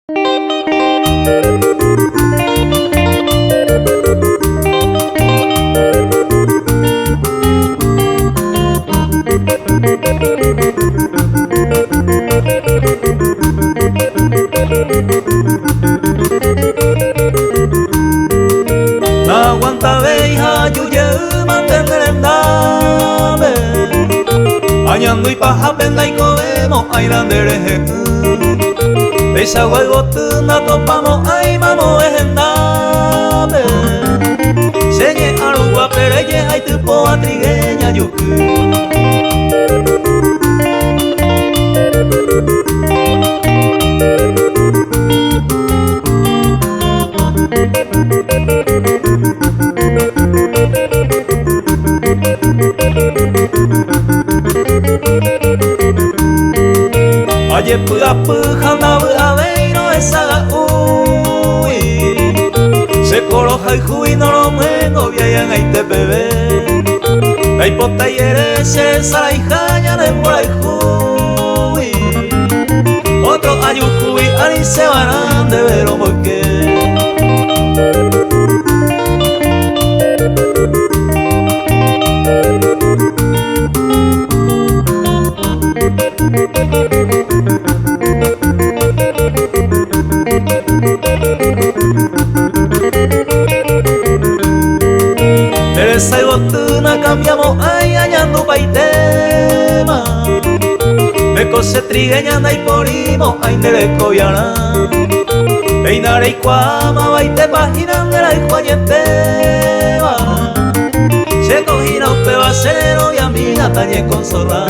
Na aguanta veija yuye mantenderendame Añando y paja venga y covemos airandereje Beisagua y botuna topamos ay mamo ejendabe Señe arugua pereye ay tupo atrigueña yuku Aye puga puja bu aveiro esa uy Se coloja y juy no lo mengo viayan ay te bebé Ay pota y erese sara y jaña de mora y juy Otro ayu juy ari se van de ver o porque Teresa y botuna cambiamos ay añando paitema Me cose trigueña y porimo ay nereco viana Peinare y cuama baite página nera y juayetema Se cogina un pebacero y amiga tañe con sola